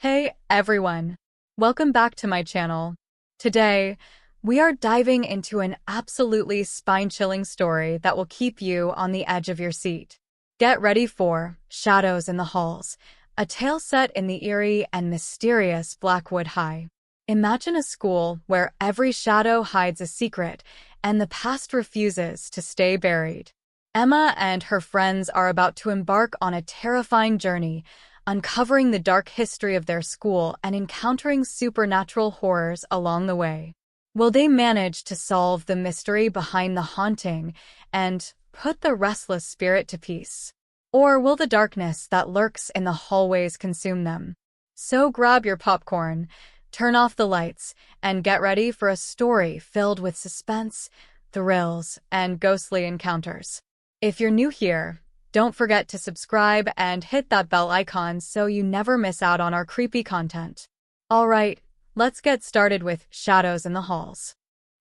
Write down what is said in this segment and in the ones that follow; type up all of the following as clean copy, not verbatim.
Hey everyone, welcome back to my channel. Today, we are diving into an absolutely spine-chilling story that will keep you on the edge of your seat. Get ready for Shadows in the Halls, a tale set in the eerie and mysterious Blackwood High. Imagine a school where every shadow hides a secret and the past refuses to stay buried. Emma and her friends are about to embark on a terrifying journey, uncovering the dark history of their school and encountering supernatural horrors along the way. Will they manage to solve the mystery behind the haunting and put the restless spirit to peace? Or will the darkness that lurks in the hallways consume them? So grab your popcorn, turn off the lights, and get ready for a story filled with suspense, thrills, and ghostly encounters. If you're new here, don't forget to subscribe and hit that bell icon so you never miss out on our creepy content. Alright, let's get started with Shadows in the Halls.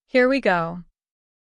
Here we go.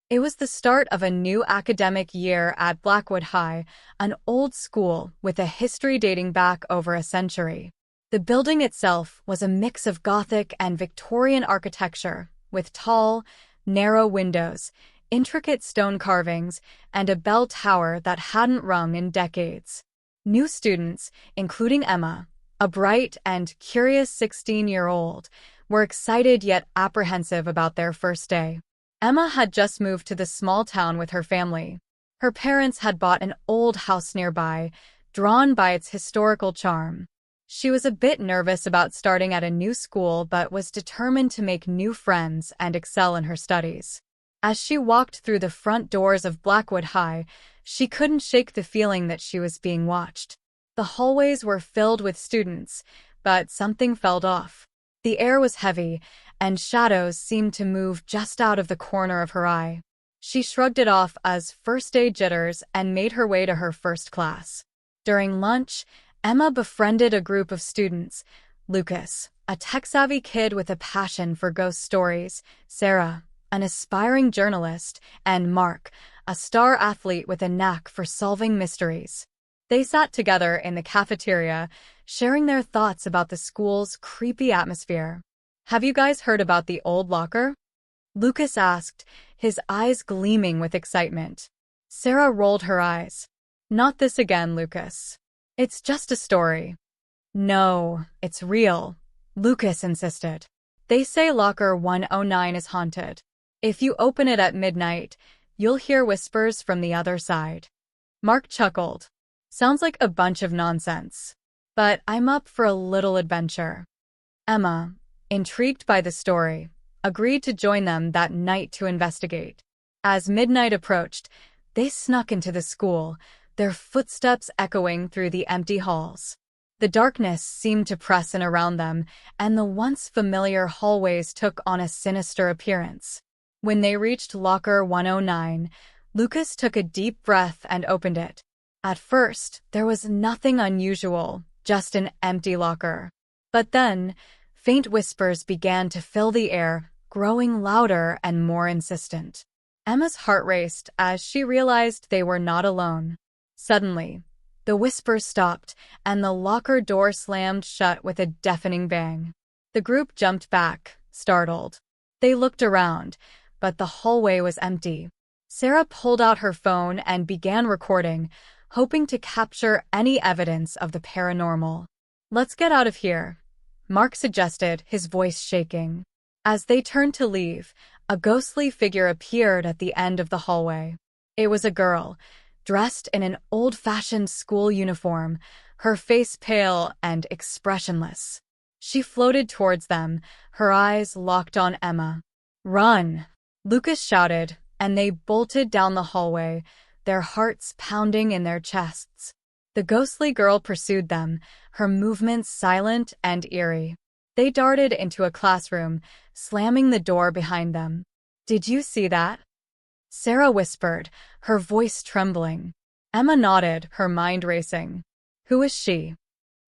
It was the start of a new academic year at Blackwood High, an old school with a history dating back over a century. The building itself was a mix of Gothic and Victorian architecture, with tall, narrow windows, intricate stone carvings, and a bell tower that hadn't rung in decades. New students, including Emma, a bright and curious 16-year-old, were excited yet apprehensive about their first day. Emma had just moved to the small town with her family. Her parents had bought an old house nearby, drawn by its historical charm. She was a bit nervous about starting at a new school but was determined to make new friends and excel in her studies. As she walked through the front doors of Blackwood High, she couldn't shake the feeling that she was being watched. The hallways were filled with students, but something felt off. The air was heavy, and shadows seemed to move just out of the corner of her eye. She shrugged it off as first-day jitters and made her way to her first class. During lunch, Emma befriended a group of students: Lucas, a tech-savvy kid with a passion for ghost stories, Sarah, an aspiring journalist, and Mark, a star athlete with a knack for solving mysteries. They sat together in the cafeteria, sharing their thoughts about the school's creepy atmosphere. "Have you guys heard about the old locker?" Lucas asked, his eyes gleaming with excitement. Sarah rolled her eyes. "Not this again, Lucas. It's just a story." "No, it's real," Lucas insisted. "They say locker 109 is haunted. If you open it at midnight, you'll hear whispers from the other side." Mark chuckled. "Sounds like a bunch of nonsense. But I'm up for a little adventure." Emma, intrigued by the story, agreed to join them that night to investigate. As midnight approached, they snuck into the school, their footsteps echoing through the empty halls. The darkness seemed to press in around them, and the once familiar hallways took on a sinister appearance. When they reached locker 109, Lucas took a deep breath and opened it. At first, there was nothing unusual, just an empty locker. But then, faint whispers began to fill the air, growing louder and more insistent. Emma's heart raced as she realized they were not alone. Suddenly, the whispers stopped, and the locker door slammed shut with a deafening bang. The group jumped back, startled. They looked around, but the hallway was empty. Sarah pulled out her phone and began recording, hoping to capture any evidence of the paranormal. "Let's get out of here," Mark suggested, his voice shaking. As they turned to leave, a ghostly figure appeared at the end of the hallway. It was a girl, dressed in an old-fashioned school uniform, her face pale and expressionless. She floated towards them, her eyes locked on Emma. "Run!" Lucas shouted, and they bolted down the hallway, their hearts pounding in their chests. The ghostly girl pursued them, her movements silent and eerie. They darted into a classroom, slamming the door behind them. "Did you see that?" Sarah whispered, her voice trembling. Emma nodded, her mind racing. "Who is she?"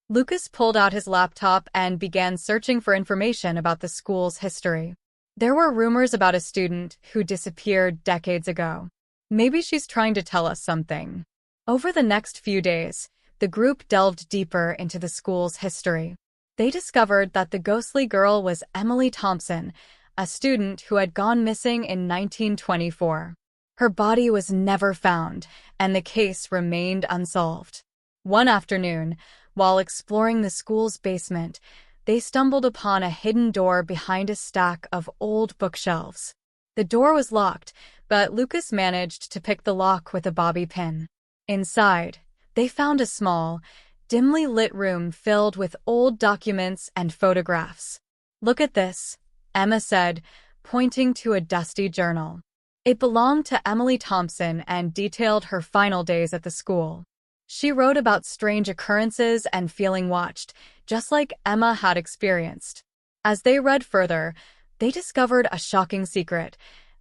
Lucas pulled out his laptop and began searching for information about the school's history. There were rumors about a student who disappeared decades ago. Maybe she's trying to tell us something. Over the next few days, the group delved deeper into the school's history. They discovered that the ghostly girl was Emily Thompson, a student who had gone missing in 1924. Her body was never found, and the case remained unsolved. One afternoon, while exploring the school's basement, they stumbled upon a hidden door behind a stack of old bookshelves. The door was locked, but Lucas managed to pick the lock with a bobby pin. Inside, they found a small, dimly lit room filled with old documents and photographs. "Look at this," Emma said, pointing to a dusty journal. It belonged to Emily Thompson and detailed her final days at the school. She wrote about strange occurrences and feeling watched, just like Emma had experienced. As they read further, they discovered a shocking secret.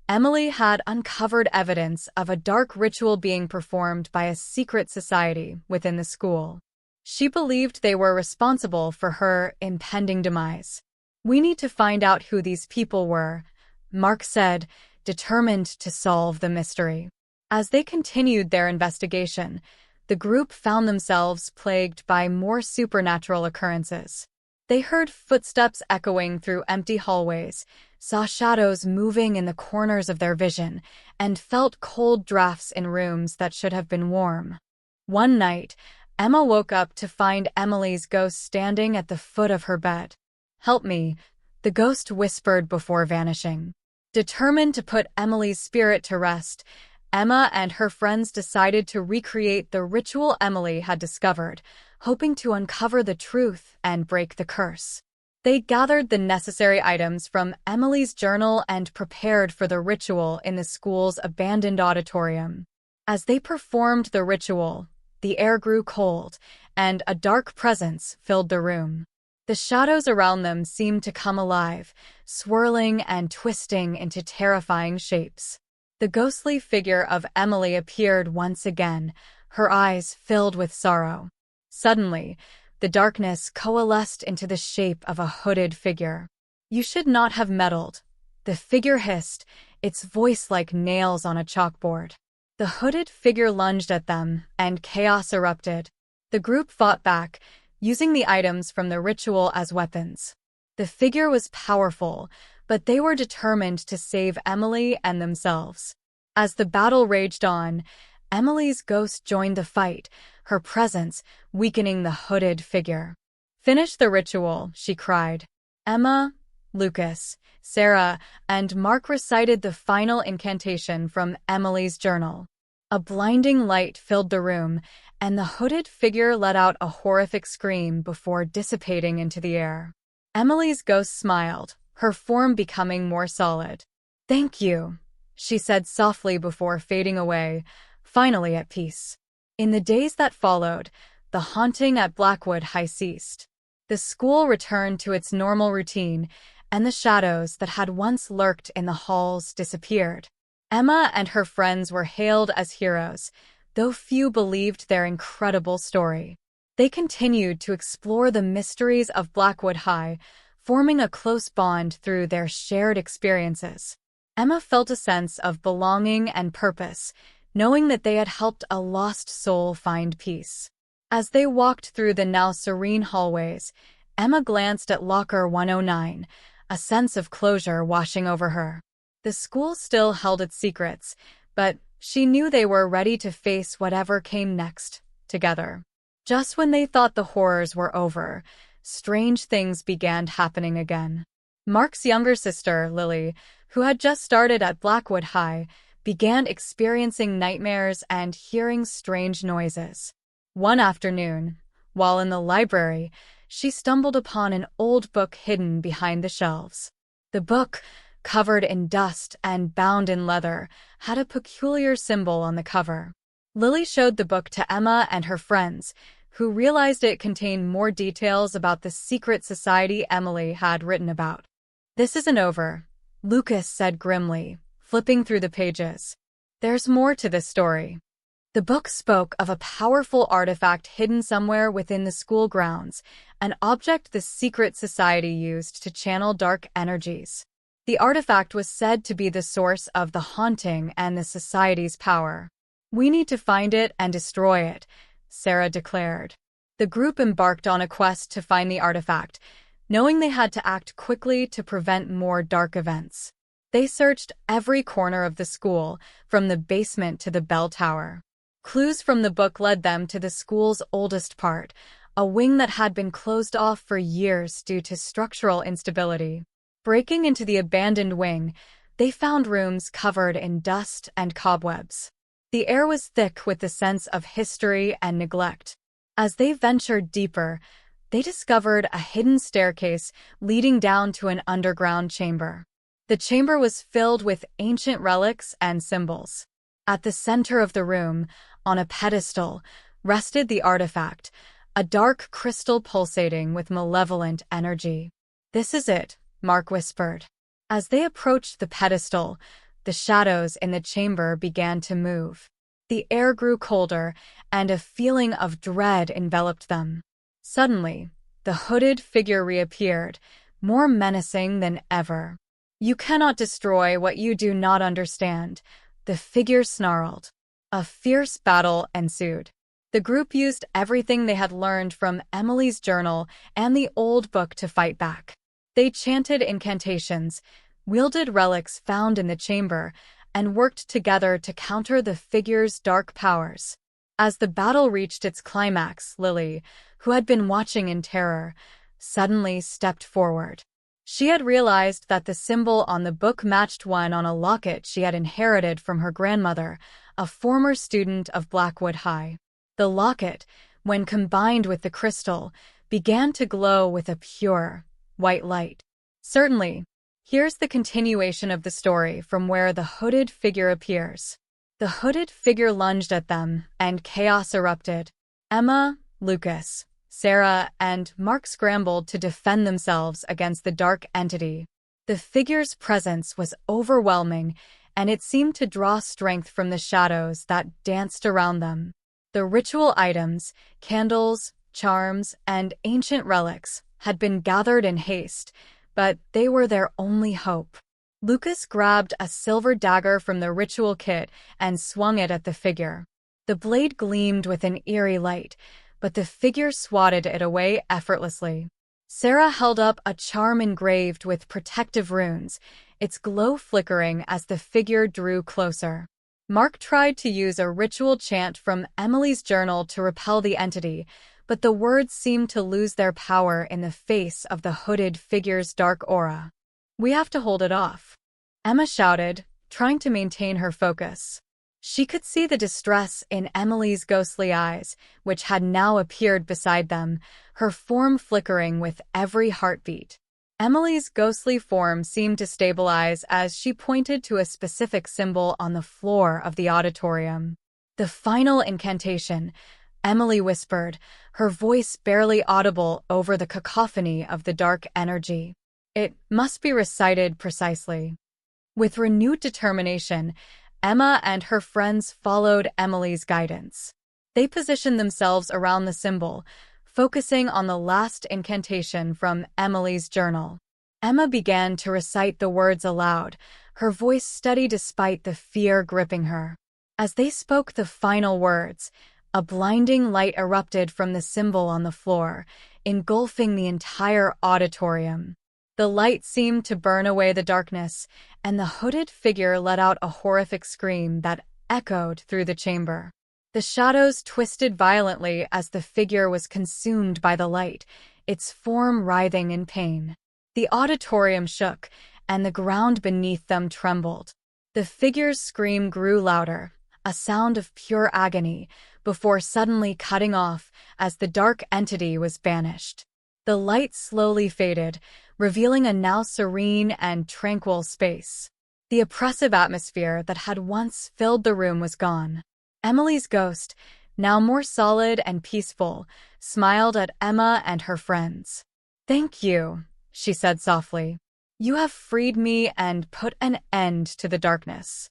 Emily had uncovered evidence of a dark ritual being performed by a secret society within the school. She believed they were responsible for her impending demise. "We need to find out who these people were," Mark said, determined to solve the mystery. As they continued their investigation, the group found themselves plagued by more supernatural occurrences. They heard footsteps echoing through empty hallways, saw shadows moving in the corners of their vision, and felt cold drafts in rooms that should have been warm. One night, Emma woke up to find Emily's ghost standing at the foot of her bed. "Help me," the ghost whispered before vanishing. Determined to put Emily's spirit to rest, Emma and her friends decided to recreate the ritual Emily had discovered, hoping to uncover the truth and break the curse. They gathered the necessary items from Emily's journal and prepared for the ritual in the school's abandoned auditorium. As they performed the ritual, the air grew cold, and a dark presence filled the room. The shadows around them seemed to come alive, swirling and twisting into terrifying shapes. The ghostly figure of Emily appeared once again, her eyes filled with sorrow. Suddenly, the darkness coalesced into the shape of a hooded figure. "You should not have meddled," the figure hissed, its voice like nails on a chalkboard. The hooded figure lunged at them, and chaos erupted. The group fought back, using the items from the ritual as weapons. The figure was powerful, but they were determined to save Emily and themselves. As the battle raged on, Emily's ghost joined the fight, her presence weakening the hooded figure. "Finish the ritual," she cried. Emma, Lucas, Sarah, and Mark recited the final incantation from Emily's journal. A blinding light filled the room, and the hooded figure let out a horrific scream before dissipating into the air. Emily's ghost smiled, her form becoming more solid. "Thank you," she said softly before fading away, finally at peace. In the days that followed, the haunting at Blackwood High ceased. The school returned to its normal routine, and the shadows that had once lurked in the halls disappeared. Emma and her friends were hailed as heroes, though few believed their incredible story. They continued to explore the mysteries of Blackwood High, forming a close bond through their shared experiences. Emma felt a sense of belonging and purpose, knowing that they had helped a lost soul find peace. As they walked through the now serene hallways, Emma glanced at locker 109, a sense of closure washing over her. The school still held its secrets, but she knew they were ready to face whatever came next, together. Just when they thought the horrors were over, strange things began happening again. Mark's younger sister, Lily, who had just started at Blackwood High, began experiencing nightmares and hearing strange noises. One afternoon, while in the library, she stumbled upon an old book hidden behind the shelves. The book, covered in dust and bound in leather, had a peculiar symbol on the cover. Lily showed the book to Emma and her friends, who realized it contained more details about the secret society Emily had written about. "This isn't over," Lucas said grimly, flipping through the pages. "There's more to this story." The book spoke of a powerful artifact hidden somewhere within the school grounds, an object the secret society used to channel dark energies. The artifact was said to be the source of the haunting and the society's power. "We need to find it and destroy it," Sarah declared. The group embarked on a quest to find the artifact, knowing they had to act quickly to prevent more dark events. They searched every corner of the school, from the basement to the bell tower. Clues from the book led them to the school's oldest part, a wing that had been closed off for years due to structural instability. Breaking into the abandoned wing, they found rooms covered in dust and cobwebs. The air was thick with the sense of history and neglect. As they ventured deeper, they discovered a hidden staircase leading down to an underground chamber. The chamber was filled with ancient relics and symbols. At the center of the room, on a pedestal, rested the artifact, a dark crystal pulsating with malevolent energy. "This is it," Mark whispered. As they approached the pedestal, the shadows in the chamber began to move. The air grew colder, and a feeling of dread enveloped them. Suddenly, the hooded figure reappeared, more menacing than ever. "You cannot destroy what you do not understand," the figure snarled. A fierce battle ensued. The group used everything they had learned from Emily's journal and the old book to fight back. They chanted incantations, wielded relics found in the chamber, and worked together to counter the figure's dark powers. As the battle reached its climax, Lily, who had been watching in terror, suddenly stepped forward. She had realized that the symbol on the book matched one on a locket she had inherited from her grandmother, a former student of Blackwood High. The locket, when combined with the crystal, began to glow with a pure, white light. Certainly, here's the continuation of the story from where the hooded figure appears. The hooded figure lunged at them, and chaos erupted. Emma, Lucas, Sarah, and Mark scrambled to defend themselves against the dark entity. The figure's presence was overwhelming, and it seemed to draw strength from the shadows that danced around them. The ritual items, candles, charms, and ancient relics had been gathered in haste, but they were their only hope. Lucas grabbed a silver dagger from the ritual kit and swung it at the figure. The blade gleamed with an eerie light, but the figure swatted it away effortlessly. Sarah held up a charm engraved with protective runes, its glow flickering as the figure drew closer. Mark tried to use a ritual chant from Emily's journal to repel the entity, but the words seemed to lose their power in the face of the hooded figure's dark aura. "We have to hold it off," Emma shouted, trying to maintain her focus. She could see the distress in Emily's ghostly eyes, which had now appeared beside them, her form flickering with every heartbeat. Emily's ghostly form seemed to stabilize as she pointed to a specific symbol on the floor of the auditorium. "The final incantation," Emily whispered, her voice barely audible over the cacophony of the dark energy. "It must be recited precisely." With renewed determination, Emma and her friends followed Emily's guidance. They positioned themselves around the symbol, focusing on the last incantation from Emily's journal. Emma began to recite the words aloud, her voice steady despite the fear gripping her. As they spoke the final words, a blinding light erupted from the symbol on the floor, engulfing the entire auditorium. The light seemed to burn away the darkness, and the hooded figure let out a horrific scream that echoed through the chamber. The shadows twisted violently as the figure was consumed by the light, its form writhing in pain. The auditorium shook, and the ground beneath them trembled. The figure's scream grew louder, a sound of pure agony, before suddenly cutting off as the dark entity was banished. The light slowly faded, revealing a now serene and tranquil space. The oppressive atmosphere that had once filled the room was gone. Emily's ghost, now more solid and peaceful, smiled at Emma and her friends. "Thank you," she said softly. "You have freed me and put an end to the darkness."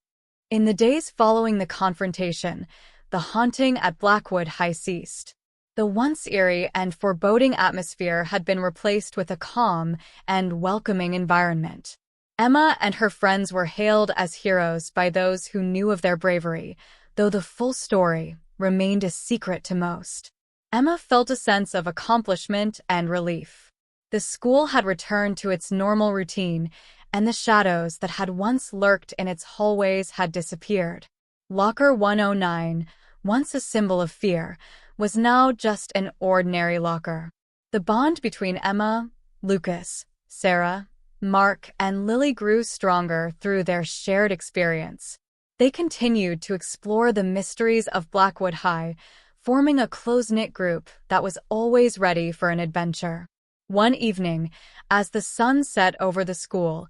In the days following the confrontation, the haunting at Blackwood High ceased. The once eerie and foreboding atmosphere had been replaced with a calm and welcoming environment. Emma and her friends were hailed as heroes by those who knew of their bravery, though the full story remained a secret to most. Emma felt a sense of accomplishment and relief. The school had returned to its normal routine, and the shadows that had once lurked in its hallways had disappeared. Locker 109, once a symbol of fear, was now just an ordinary locker. The bond between Emma, Lucas, Sarah, Mark, and Lily grew stronger through their shared experience. They continued to explore the mysteries of Blackwood High, forming a close-knit group that was always ready for an adventure. One evening, as the sun set over the school,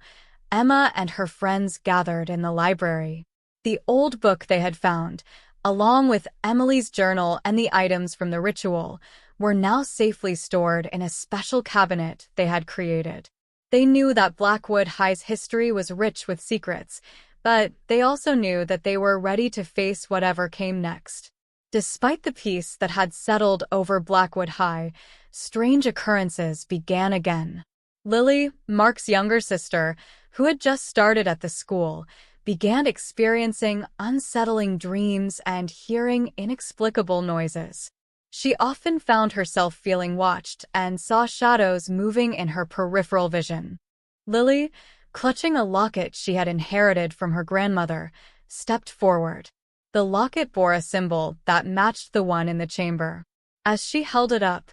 Emma and her friends gathered in the library. The old book they had found, along with Emily's journal and the items from the ritual, were now safely stored in a special cabinet they had created. They knew that Blackwood High's history was rich with secrets, but they also knew that they were ready to face whatever came next. Despite the peace that had settled over Blackwood High, strange occurrences began again. Lily, Mark's younger sister, who had just started at the school, began experiencing unsettling dreams and hearing inexplicable noises. She often found herself feeling watched and saw shadows moving in her peripheral vision. Lily, clutching a locket she had inherited from her grandmother, stepped forward. The locket bore a symbol that matched the one in the chamber. As she held it up,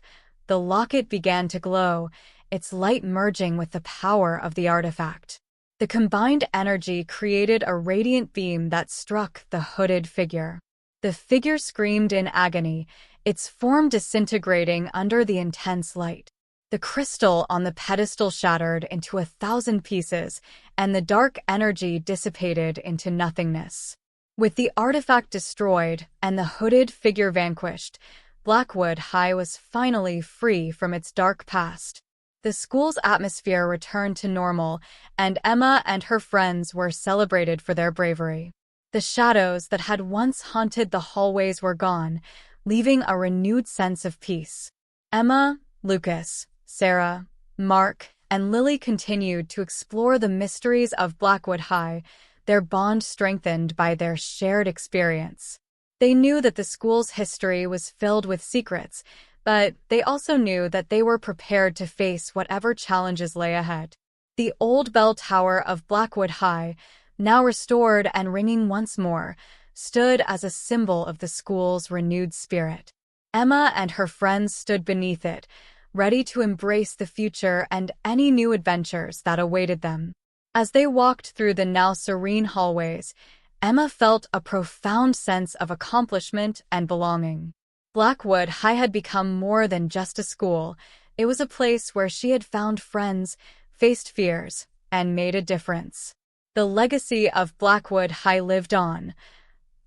the locket began to glow, its light merging with the power of the artifact. The combined energy created a radiant beam that struck the hooded figure. The figure screamed in agony, its form disintegrating under the intense light. The crystal on the pedestal shattered into 1,000 pieces, and the dark energy dissipated into nothingness. With the artifact destroyed and the hooded figure vanquished, Blackwood High was finally free from its dark past. The school's atmosphere returned to normal, and Emma and her friends were celebrated for their bravery. The shadows that had once haunted the hallways were gone, leaving a renewed sense of peace. Emma, Lucas, Sarah, Mark, and Lily continued to explore the mysteries of Blackwood High, their bond strengthened by their shared experience. They knew that the school's history was filled with secrets, but they also knew that they were prepared to face whatever challenges lay ahead. The old bell tower of Blackwood High, now restored and ringing once more, stood as a symbol of the school's renewed spirit. Emma and her friends stood beneath it, ready to embrace the future and any new adventures that awaited them. As they walked through the now serene hallways, Emma felt a profound sense of accomplishment and belonging. Blackwood High had become more than just a school. It was a place where she had found friends, faced fears, and made a difference. The legacy of Blackwood High lived on,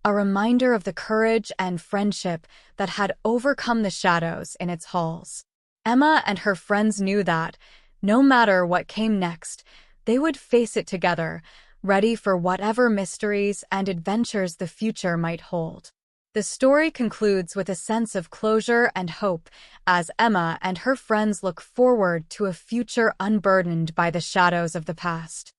a reminder of the courage and friendship that had overcome the shadows in its halls. Emma and her friends knew that, no matter what came next, they would face it together, ready for whatever mysteries and adventures the future might hold. The story concludes with a sense of closure and hope as Emma and her friends look forward to a future unburdened by the shadows of the past.